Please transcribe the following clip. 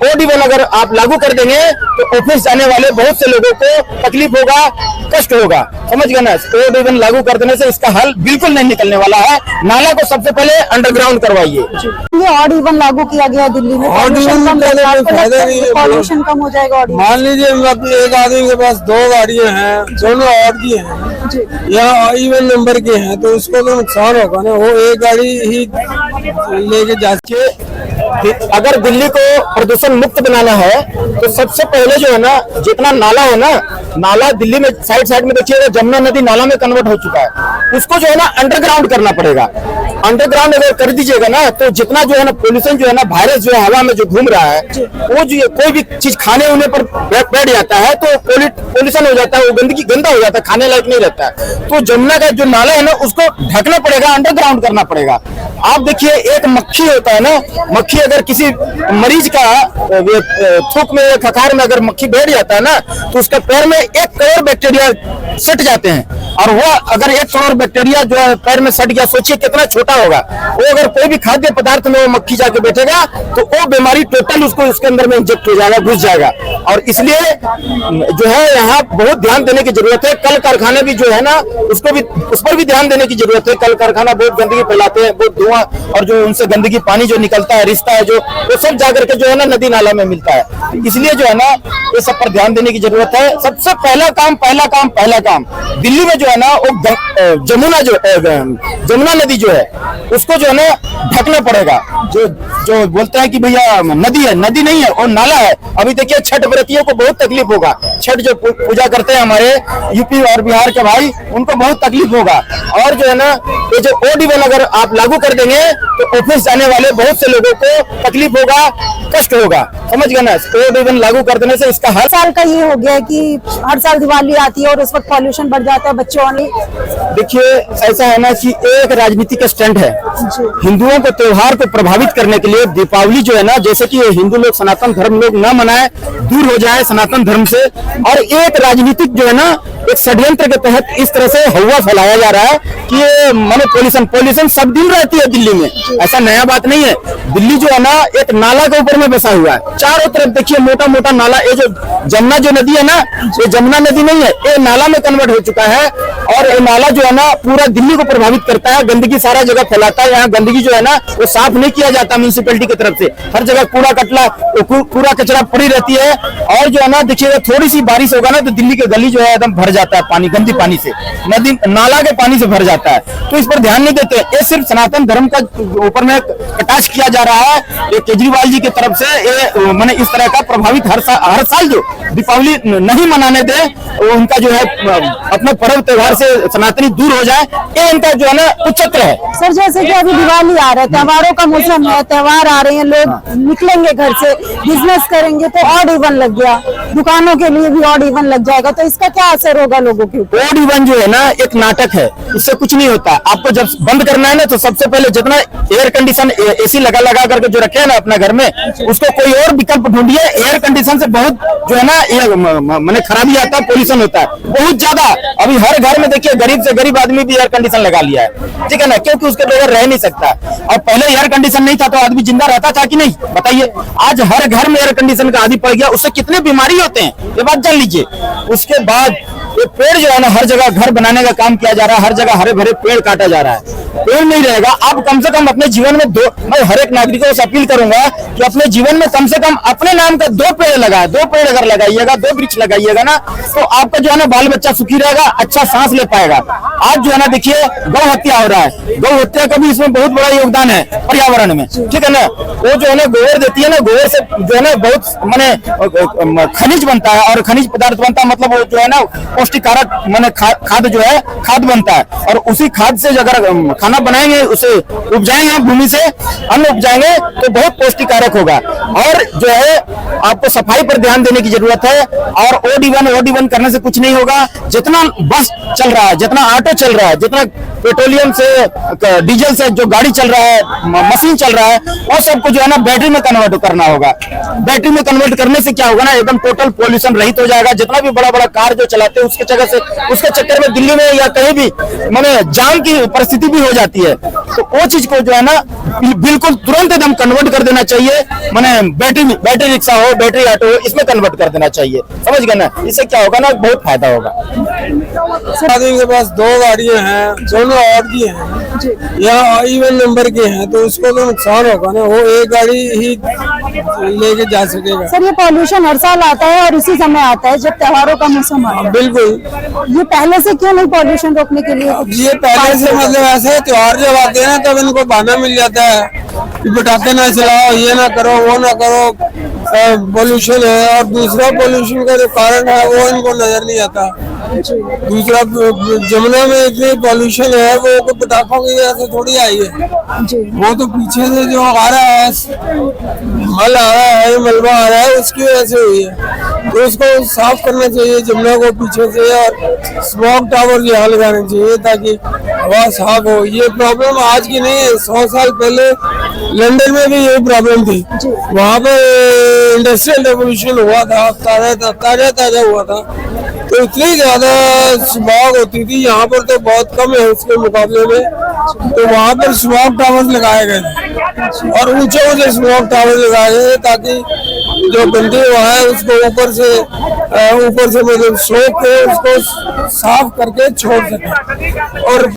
OD1 अगर आप लागू कर देंगे तो ऑफिस जाने वाले बहुत से लोगों को तकलीफ होगा, कष्ट होगा, समझ गए ना। OD1 लागू कर देने से इसका हल बिल्कुल नहीं निकलने वाला है। नाला को सबसे पहले अंडरग्राउंड करवाइए। ये OD1 लागू किया गया दिल्ली में, पॉल्यूशन कम हो जाएगा। मान लीजिए एक आदमी के पास 2 गाड़ियां हैं, दोनों ऑड की हैं या इवन नंबर के हैं, तो उसको तो नुकसान होगा ना। वो एक गाड़ी ही लेके जाके अगर दिल्ली को प्रदूषण मुक्त बनाना है तो सबसे पहले जो है ना, जितना नाला है ना, नाला दिल्ली में साइड में देखिएगा जमुना नदी नाला में कन्वर्ट हो चुका है, उसको जो है ना अंडरग्राउंड करना पड़ेगा। अंडरग्राउंड अगर कर दीजिएगा ना तो जितना जो है ना पोल्यूशन जो है ना, वायरस जो है हवा में जो घूम रहा है, वो जो कोई भी चीज खाने उने पर बैठ जाता है तो पोल्यूशन हो जाता है, वो गंदगी गंदा हो जाता है, खाने लायक नहीं रहता है। तो जमुना का जो नाला है ना उसको ढकना पड़ेगा, अंडरग्राउंड करना पड़ेगा। आप देखिए एक मक्खी होता है ना, मक्खी अगर किसी मरीज का थूक में, खखार में अगर मक्खी बैठ जाता है ना तो उसके पैर में 1 करोड़ बैक्टीरिया सट जाते हैं। और वो अगर 1 करोड़ बैक्टीरिया जो है पैर में सट गया, सोचिए कितना छोटा होगा वो। अगर कोई भी खाद्य पदार्थ में वो मक्खी जाके बैठेगा तो वो बीमारी टोटल उसको उसके अंदर में इंजेक्ट हो जाएगा, घुस जाएगा। और इसलिए जो है यहाँ बहुत ध्यान देने की जरूरत है। कल कारखाने भी जो है ना उस पर भी ध्यान देने की जरूरत है। कल कारखाना बहुत गंदगी फैलाते हैं, बहुत धुआं और जो उनसे गंदगी पानी जो निकलता है, रिश्ता है जो, वो सब जाकर के जो है ना नदी नाला में मिलता है। इसलिए जो है ना ये सब पर ध्यान देने की जरूरत है। सबसे पहला काम दिल्ली में जो है ना वो जमुना नदी जो है उसको जो है ना ढकना पड़ेगा। जो बोलते हैं कि भैया नदी है, नदी नहीं है और नाला है। अभी देखिए छठ व्रतियों को बहुत तकलीफ होगा, छठ जो पूजा करते हैं हमारे यूपी और बिहार के भाई, उनको बहुत तकलीफ होगा। और जो है ना ये जो OD1 अगर आप लागू कर देंगे तो ऑफिस जाने वाले बहुत से लोगों को तकलीफ होगा, कष्ट होगा, समझ गए ना। OD1 लागू कर देने से इसका हर साल का ये हो गया है कि हर साल दिवाली आती है और उस वक्त पॉल्यूशन बढ़ जाता है बच्चों ने। देखिए ऐसा है ना कि एक राजनीतिक स्टंट है। हिंदुओं को त्योहार को प्रभावित करने के लिए दीपावली जो है ना, जैसे कि हिंदू लोग सनातन धर्म लोग न मनाए, दूर हो जाए सनातन धर्म से। और एक राजनीतिक जो है ना एक षड्यंत्र के तहत इस तरह से हवा फैलाया जा रहा है कि ये मानो पोल्यूशन सब दिन रहती है दिल्ली में, ऐसा नया बात नहीं है। दिल्ली जो है ना एक नाला के ऊपर में बसा हुआ है, चारों तरफ देखिए मोटा मोटा नाला। ये जो जमुना जो नदी है ना, ये जमुना नदी नहीं है, ये नाला में कन्वर्ट हो चुका है। और ये नाला जो है ना पूरा दिल्ली को प्रभावित करता है, गंदगी सारा जगह फैलाता है। यहाँ गंदगी जो है ना वो साफ नहीं किया जाता म्यूनिसिपैलिटी की तरफ से, हर जगह कूड़ा कचरा पड़ी रहती है। और जो है ना देखिएगा थोड़ी सी बारिश होगा ना तो दिल्ली के गली जो है एकदम भर जाता है पानी, गंदी पानी से, नदी नाला के पानी से भर जाता है। तो इस पर ध्यान नहीं देते। ये सिर्फ सनातन धर्म का ऊपर में कटाक्ष किया जा रहा है। ये केजरीवाल जी की तरफ से ये मैंने इस तरह का प्रभावित हर साल जो दीपावली नहीं मनाने दे, उनका जो है अपने पर्व त्योहार से सनातनी दूर हो जाए, ये इनका जो है ना उच्चत्र है। सर जैसे कि अभी दिवाली आ रहा है, त्योहारों का मौसम है, त्योहार आ रहे हैं, लोग निकलेंगे घर से, बिजनेस करेंगे तो OD1 लग गया, दुकानों के लिए भी OD1 लग जाएगा, तो इसका क्या असर होगा लोगों के ऊपर? OD1 जो है ना एक नाटक है, इससे कुछ नहीं होता। आपको जब बंद करना है ना तो सबसे पहले जितना एयर कंडीशन AC लगा करके जो रखे है ना अपना घर में, उसको कोई और विकल्प ढूंढिए। एयर कंडीशन से बहुत जो है ना ये मैंने खराबी आता है, पोल्यूशन होता है बहुत ज्यादा। अभी हर घर में देखिए गरीब से गरीब आदमी भी एयर कंडीशन लगा लिया है, ठीक है ना, क्योंकि उसके बगैर रह नहीं सकता। और पहले एयर कंडीशन नहीं था तो आदमी जिंदा रहता था कि नहीं, बताइए। आज हर घर में एयर कंडीशन का आदी पड़ गया, उससे कितने बीमारी होते हैं ये बात जान लीजिए। उसके बाद ये पेड़ जो है ना हर जगह घर बनाने का काम किया जा रहा है, हर जगह हरे भरे पेड़ काटा जा रहा है, पेड़ नहीं रहेगा। आप कम से कम अपने जीवन में मैं हर एक नागरिकों से अपील करूंगा कि अपने जीवन में कम से कम अपने नाम का 2 पेड़ लगाए। 2 पेड़ अगर लगाइएगा, 2 वृक्ष लगाइएगा ना तो आपका जो है ना बाल बच्चा सुखी रहेगा, अच्छा सांस ले पाएगा। आज जो है ना देखिए गौ हत्या हो रहा है, गौ हत्या का भी इसमें बहुत बड़ा योगदान है पर्यावरण में, ठीक है ना। वो जो है ना गोबर देती है ना, गोबर से जो है ना बहुत माने खनिज बनता है और खनिज पदार्थ बनता है, मतलब वो जो है ना पौष्टिकारक माने खाद जो है खाद बनता है। और उसी खाद से अगर खाना बनाएंगे, उसे उपजाएंगे, भूमि से अन्न उपजाएंगे तो बहुत पौष्टिकारक होगा। और जो है आपको सफाई पर ध्यान देने की जरूरत है। और OD1 करने से कुछ नहीं होगा। जितना बस चल रहा है, जितना ऑटो चल रहा है, जितना पेट्रोलियम से डीजल से जो गाड़ी चल रहा है, मशीन चल रहा है, वो सबको जो है ना बैटरी में कन्वर्ट करना होगा। बैटरी में कन्वर्ट करने से क्या होगा ना, एकदम टोटल पोल्यूशन रहित हो जाएगा। जितना भी बड़ा बड़ा कार जो चलाते हैं उसके जगह से, उसके चक्कर में दिल्ली में या कहीं भी माने जाम की परिस्थिति भी हो जाती है। तो वो चीज को जो है ना बिल्कुल तुरंत एकदम कन्वर्ट कर देना चाहिए। माने बैटरी रिक्शा हो, बैटरी ऑटो हो, इसमें कन्वर्ट कर देना चाहिए। समझ गए ना, इससे क्या होगा ना, बहुत फायदा होगा। आदमी के पास 2 गाड़ियां हैं, दोनों ऑड की हैं, यहाँ इवन नंबर के हैं, तो उसको तो नुकसान होगा ना, वो एक गाड़ी ही लेके जा सकेगा। सर, ये पॉल्यूशन हर साल आता है और इसी समय आता है जब त्योहारों का मौसम आता है। बिल्कुल। ये पहले से क्यों नहीं पॉल्यूशन रोकने के लिए? ये पहले से मतलब ऐसा है, त्योहार जब आते हैं ना तब इनको बहाना मिल जाता है कि पटाखे ना चलाओ, ये ना करो, वो ना करो, पोल्यूशन है। और दूसरा पोल्यूशन का जो कारण है वो इनको नजर नहीं आता। दूसरा, जमुना में इतनी पोल्यूशन है, वो पटाखों की वजह से थोड़ी आई है, वो तो पीछे से जो आ रहा है, मल आ रहा है, मलबा आ रहा है, उसकी वजह से हुई है। तो उसको साफ करना चाहिए जमुना को पीछे से, और स्मोक टावर यहाँ लगाने चाहिए ताकि हवा साफ हो। ये प्रॉब्लम आज की नहीं है, 100 साल पहले लंदन में भी यही प्रॉब्लम थी। वहाँ पे इंडस्ट्रियल रेवोल्यूशन हुआ था, ताजा हुआ था, तो इतनी ज्यादा स्मॉग होती थी। यहाँ पर तो बहुत कम है उसके मुकाबले में। तो वहाँ पर स्मॉक टावर्स लगाए गए थे और ऊंचे स्मॉक टावर्स लगाए गए ताकि जो गंदी हवा है उसको ऊपर से मतलब सोख के उसको साफ करके छोड़ सके। और